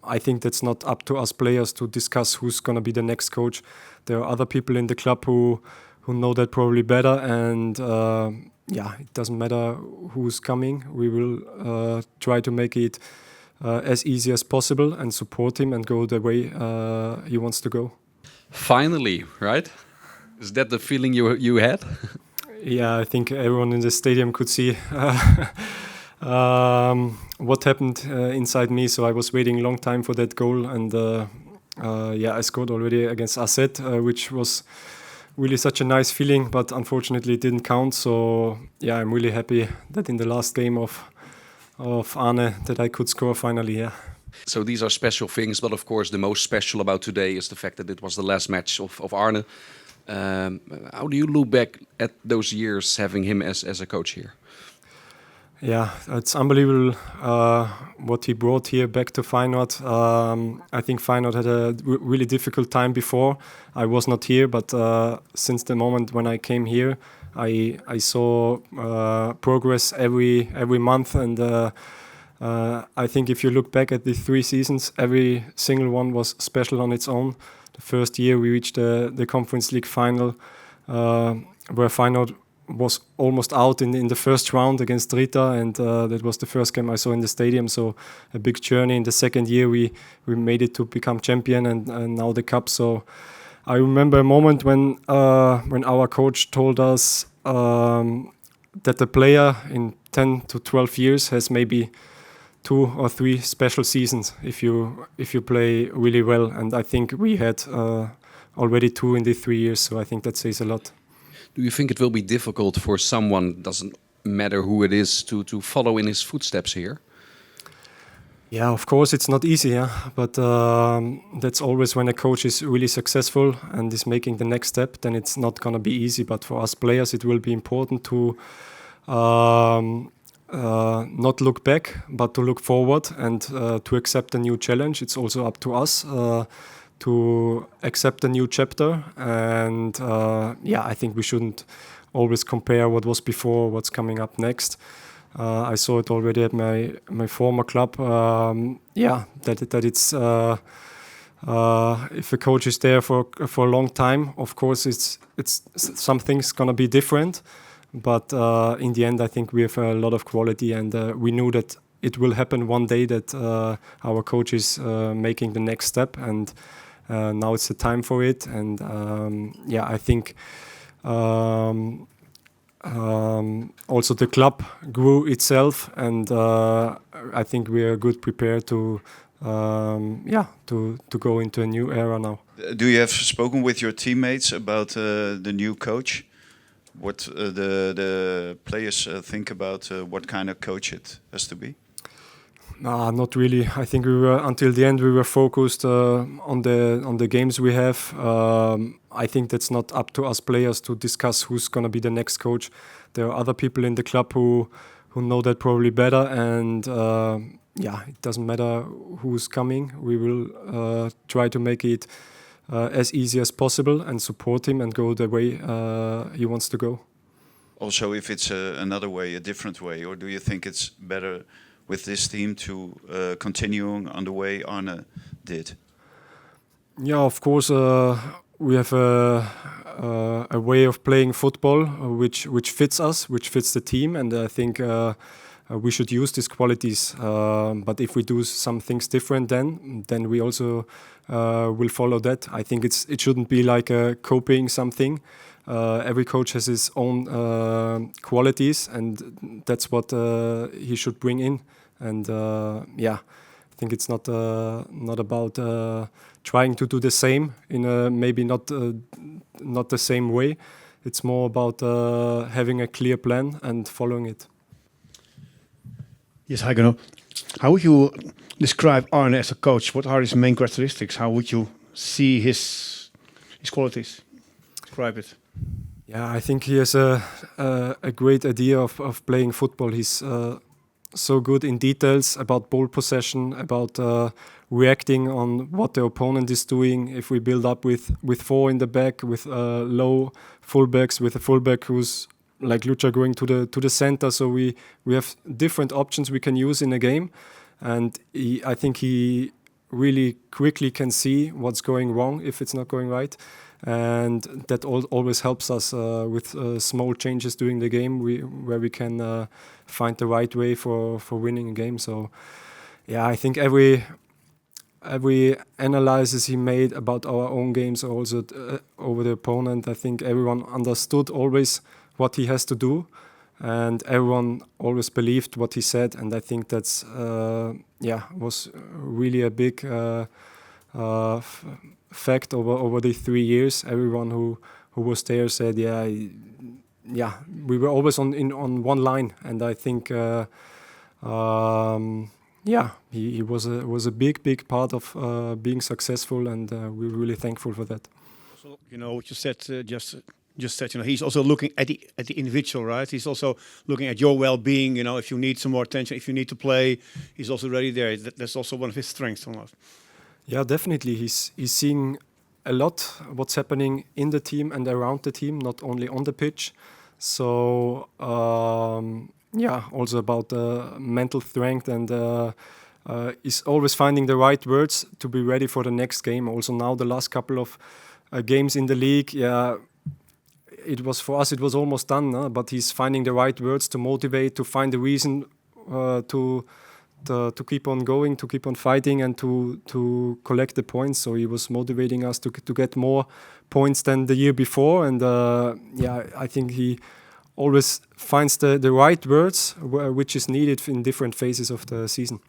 I think that's not up to us players to discuss who's going to be the next coach. There are other people in the club who know that probably better, and it doesn't matter who's coming. We will try to make it as easy as possible and support him and go the way he wants to go. Finally, right? Is that the feeling you had? Yeah, I think everyone in the stadium could see what happened inside me. So I was waiting a long time for that goal, and I scored already against Asset, which was really such a nice feeling, but unfortunately it didn't count. So yeah, I'm really happy that in the last game of Arne that I could score finally. Yeah. So these are special things, but of course the most special about today is the fact that it was the last match of Arne. How do you look back at those years having him as a coach here? Yeah, it's unbelievable what he brought here back to Feyenoord. I think Feyenoord had a really difficult time before. I was not here, but since the moment when I came here, I saw progress every month, and I think if you look back at the 3 seasons, every single one was special on its own. The first year we reached the Conference League final, where Feyenoord was almost out in the first round against Rita, and that was the first game I saw in the stadium. So a big journey. In the second year we made it to become champion, and now the cup. So I remember a moment when our coach told us that the player in 10 to 12 years has maybe 2 or 3 special seasons if you play really well, and I think we had already 2 in the 3 years. So I think that says a lot. Do you think it will be difficult for someone, doesn't matter who it is, to follow in his footsteps here? Yeah, of course it's not easy, yeah? But that's always when a coach is really successful and is making the next step, then it's not going to be easy. But for us players, it will be important to not look back, but to look forward and to accept a new challenge. It's also up to us to accept a new chapter, and I think we shouldn't always compare what was before, what's coming up next. I saw it already at my former club. That it's if a coach is there for a long time, of course it's something's gonna be different. But in the end, I think we have a lot of quality, and we knew that it will happen one day that our coach is making the next step, and now it's the time for it. And I think also the club grew itself, and I think we are good prepared to go into a new era now. Do you have spoken with your teammates about the new coach? What the players think about what kind of coach it has to be? Not really. I think until the end we were focused on the games we have. I think that's not up to us players to discuss who's going to be the next coach. There are other people in the club who know that probably better, and it doesn't matter who's coming. We will try to make it as easy as possible and support him and go the way he wants to go. Also, if it's another way, a different way, or do you think it's better with this team to continue on the way Arne did? Yeah, of course, we have a way of playing football which fits us, which fits the team, and I think we should use these qualities. But if we do some things different, then we also will follow that. I think it shouldn't be like copying something. Every coach has his own qualities, and that's what he should bring in. And I think it's not about trying to do the same in a maybe not the same way. It's more about having a clear plan and following it. Yes, hi Gernot. How would you describe Arne as a coach? What are his main characteristics? How would you see his qualities? Describe it. Yeah, I think he has a great idea of playing football. He's so good in details about ball possession, about reacting on what the opponent is doing. If we build up with 4 in the back, with low fullbacks, with a fullback who's like Lucha going to the center, so we have different options we can use in a game, and I think he really quickly can see what's going wrong if it's not going right. And that always helps us with small changes during the game where we can find the right way for winning a game. So, yeah, I think every analysis he made about our own games, also over the opponent, I think everyone understood always what he has to do, and everyone always believed what he said. And I think that's was really a big fact over the 3 years. Everyone who was there said, we were always on one line, and I think he was a big part of being successful, and we're really thankful for that. So, what you said just said, he's also looking at the individual, right? He's also looking at your well-being. If you need some more attention, if you need to play, he's also ready there. That's also one of his strengths, almost. Yeah, definitely. He's seeing a lot what's happening in the team and around the team, not only on the pitch. So also about mental strength, and is always finding the right words to be ready for the next game. Also now the last couple of games in the league, it was for us, it was almost done, but he's finding the right words to motivate, to find the reason to keep on going, to keep on fighting, and to collect the points. So he was motivating us to get more points than the year before. And I think he always finds the right words which is needed in different phases of the season.